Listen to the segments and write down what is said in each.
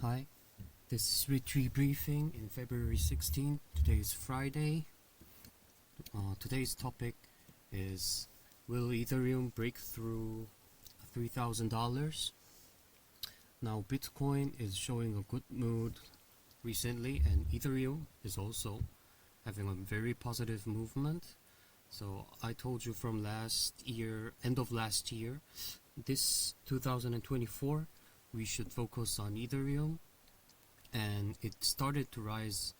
Hi, this is Retreat Briefing in February 16th. Today is Friday. Today's topic is, will Ethereum break through $3,000? Now, Bitcoin is showing a good mood recently, and Ethereum is also having a very positive movement. So I told you from last year, end of last year, this 2024, we should focus on Ethereum, and it started to rise,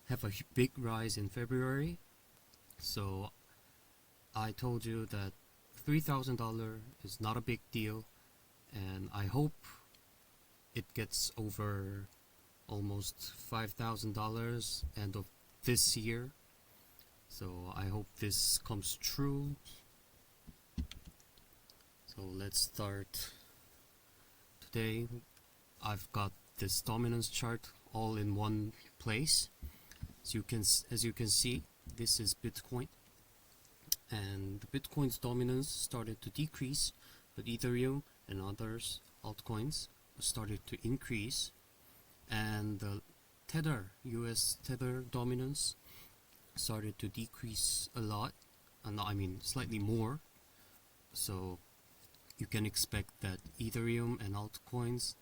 have a big rise in February. So I told you that $3,000 is not a big deal, and I hope it gets over almost $5,000 end of this year. So I hope this comes true. So let's start. Today I've got this dominance chart all in one place. As you can see, this is Bitcoin, and the Bitcoin's dominance started to decrease, but Ethereum and others altcoins started to increase, and the Tether, US Tether dominance started to decrease a lot, I mean slightly more. So you can expect that Ethereum and altcoins,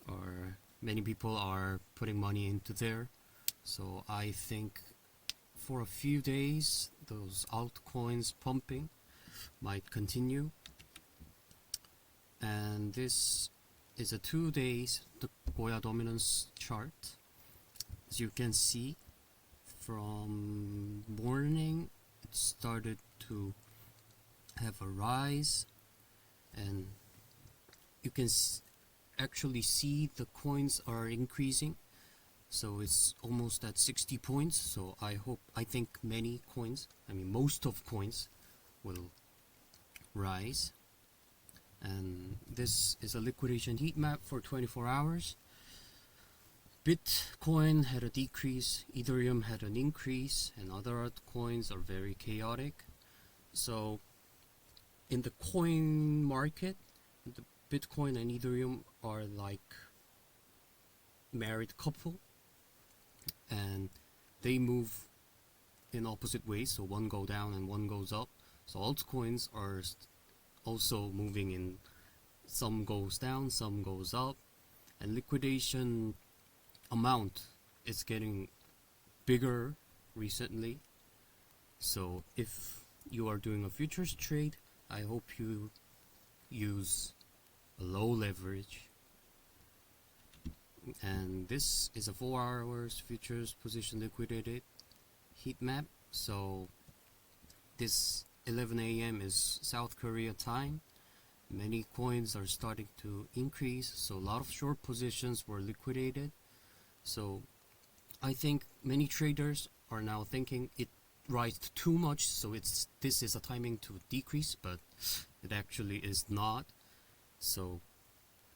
or many people are putting money into there. So I think for a few days those altcoins pumping might continue. And this is a 2 days Goya dominance chart. As you can see, from morning it started to have a rise, and you can actually see the coins are increasing. So it's almost at 60 points. So I think many coins, most of coins will rise. And this is a liquidation heat map for 24 hours. Bitcoin had a decrease, Ethereum had an increase, and other altcoins are very chaotic. So in the coin market, the Bitcoin and Ethereum are like married couple, and they move in opposite ways. So one go down and one goes up. So altcoins are also moving in, some goes down, some goes up, and liquidation amount is getting bigger recently. So if you are doing a futures trade, I hope you use a low leverage. And this is a 4 hours futures position liquidated heat map. So this 11 a.m. is South Korea time. Many coins are starting to increase, so a lot of short positions were liquidated. So I think many traders are now thinking it rised too much, so this is a timing to decrease, but it actually is not. So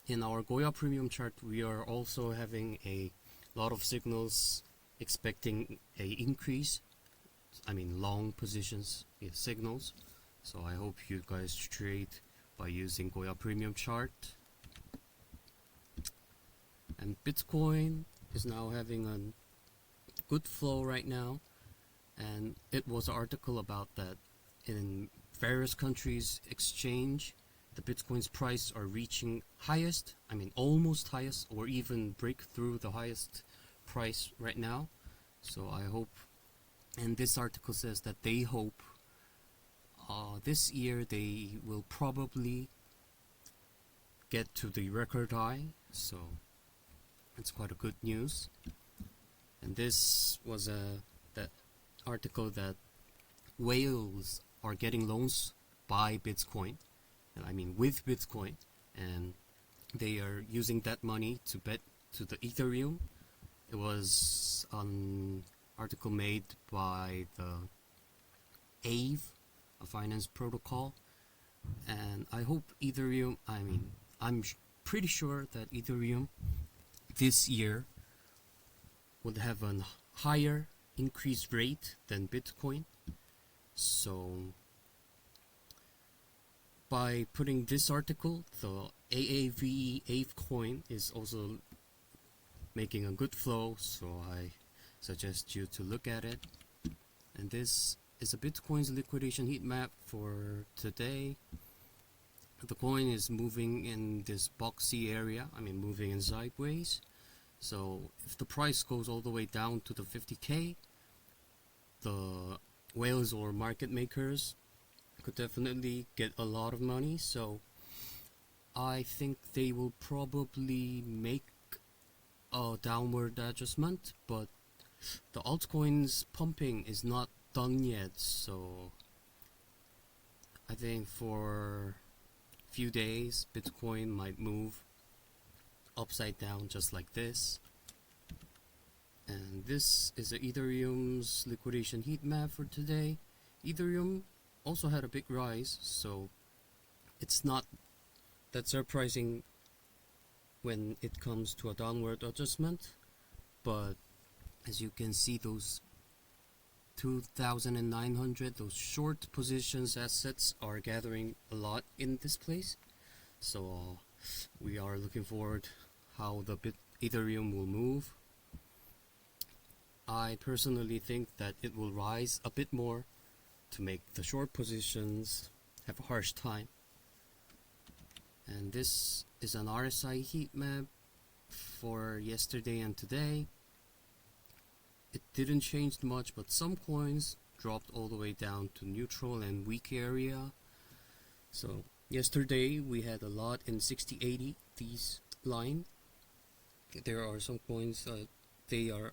in our Goya premium chart, we are also having a lot of signals expecting a increase. Long positions is signals. So I hope you guys trade by using Goya premium chart. And Bitcoin is now having a good flow right now, and it was an article about that in various countries exchange, the Bitcoin's price are reaching highest, almost highest, or even break through the highest price right now. So I hope, and this article says that they hope this year they will probably get to the record high. So it's quite a good news. And this was that article that whales are getting loans by Bitcoin, and with Bitcoin, and they are using that money to bet to the Ethereum. It was an article made by the Aave, a finance protocol, and I hope Ethereum, I'm pretty sure that Ethereum this year would have a higher increase rate than Bitcoin. So by putting this article, the Aave coin is also making a good flow, so I suggest you to look at it. And this is a Bitcoin's liquidation heat map for today. The coin is moving in this boxy area, moving in sideways. So if the price goes all the way down to the 50k, the whales or market makers could definitely get a lot of money. So I think they will probably make a downward adjustment, but the altcoins pumping is not done yet, so I think for a few days Bitcoin might move upside down just like this. And this is Ethereum's liquidation heat map for today. Ethereum also had a big rise, so it's not that surprising when it comes to a downward adjustment, but as you can see, those 2,900, those short positions assets are gathering a lot in this place. So we are looking forward how the Ethereum will move. I personally think that it will rise a bit more to make the short positions have a harsh time. And this is an RSI heat map for yesterday and today. It didn't change much, but some coins dropped all the way down to neutral and weak area. So yesterday we had a lot in 60-80, these line. There are some coins they are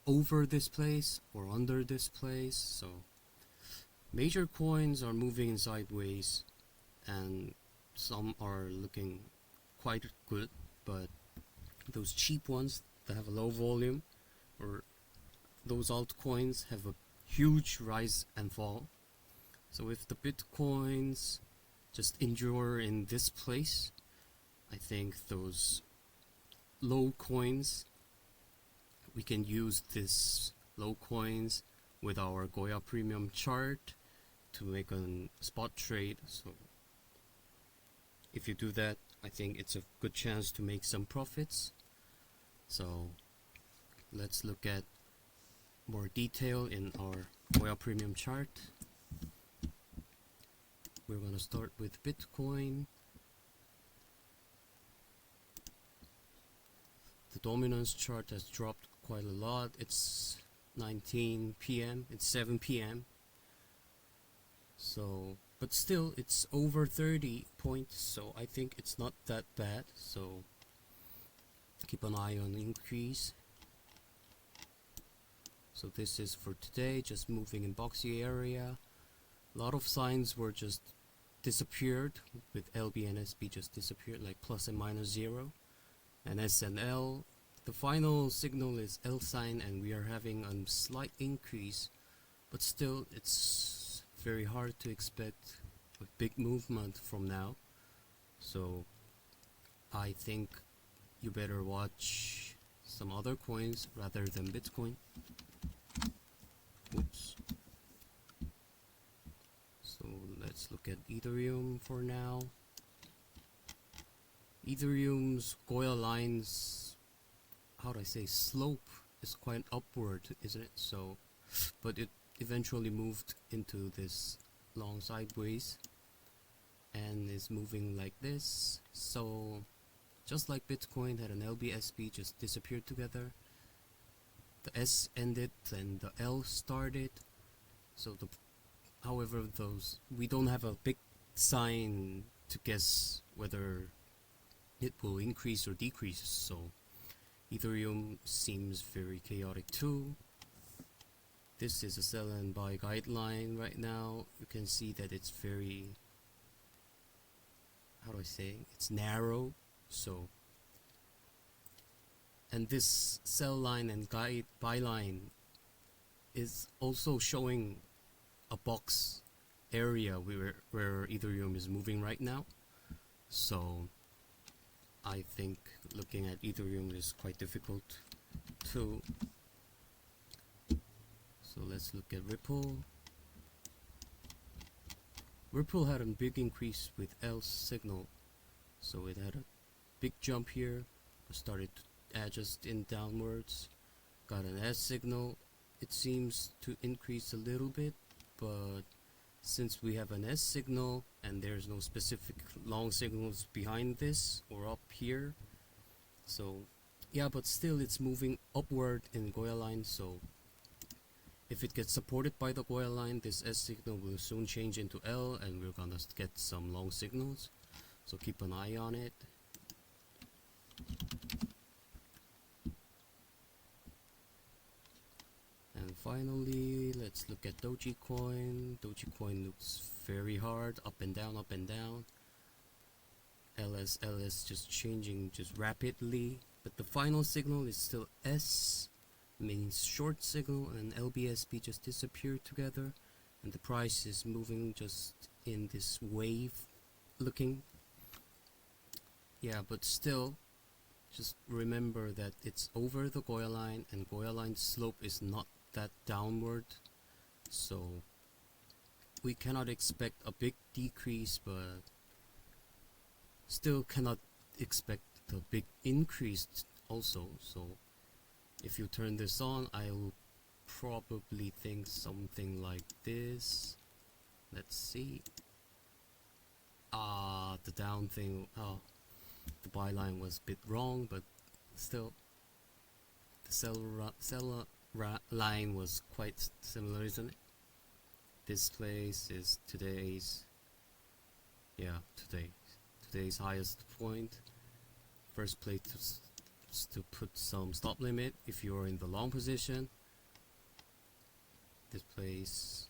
over this place or under this place. So major coins are moving in sideways, and some are looking quite good, but those cheap ones that have a low volume, or those altcoins, have a huge rise and fall. So if the Bitcoins just endure in this place, I think those low coins, we can use this low coins with our Goya premium chart to make a spot trade. So if you do that, I think it's a good chance to make some profits. So let's look at more detail in our Goya premium chart. We're going to start with Bitcoin. The dominance chart has dropped quite a lot. It's 19 p.m. It's 7 p.m. So, but still it's over 30 points, so I think it's not that bad. So keep an eye on increase. So this is for today, just moving in boxy area. A lot of signs were just disappeared, with LB and SB just disappeared, like plus and minus 0. And S and L, the final signal is L sign, and we are having a slight increase, but still it's very hard to expect a big movement from now. So I think you better watch some other coins rather than Bitcoin. Oops. So let's look at Ethereum for now. Ethereum's Goya lines, how do I say, slope is quite upward, isn't it? So, but it eventually moved into this long sideways and is moving like this. So just like Bitcoin had an LBSB just disappeared together, the S ended and the L started. So however, those, we don't have a big sign to guess whether it will increase or decrease. So Ethereum seems very chaotic too. This is a sell and buy guideline right now. You can see that it's very, how do I say, it's narrow. So, and this sell line and buy line is also showing a box area where Ethereum is moving right now. So I think looking at Ethereum is quite difficult too. So let's look at Ripple. Ripple had a big increase with L signal, so it had a big jump here, but started adjust in downwards. Got an S signal. It seems to increase a little bit, but since we have an S signal and there's no specific long signals behind this or up here, so yeah, but still it's moving upward in Goya line. So if it gets supported by the Goya line, this S signal will soon change into L and we're gonna get some long signals, so keep an eye on it. And finally, let's look at Dogecoin. Dogecoin looks very hard, up and down, up and down. LS just changing just rapidly, but the final signal is still S, means short signal, and LBSB just disappeared together, and the price is moving just in this wave looking. Yeah, but still, just remember that it's over the Goya line, and Goya line slope is not that downward, so we cannot expect a big decrease, but still cannot expect a big increase also. So if you turn this on, I will probably think something like this. Let's see. The down thing, the buy line was a bit wrong, but still the sell line was quite similar, isn't it? This place is today's highest point. First place to put some stop limit if you're in the long position. This place,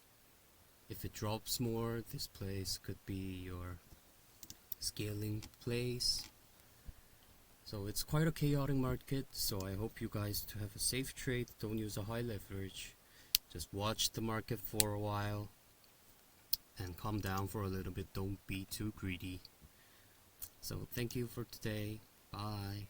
if it drops more, this place could be your scaling place. So it's quite a chaotic market, so I hope you guys to have a safe trade. Don't use a high leverage. Just watch the market for a while and calm down for a little bit. Don't be too greedy. So thank you for today. Bye.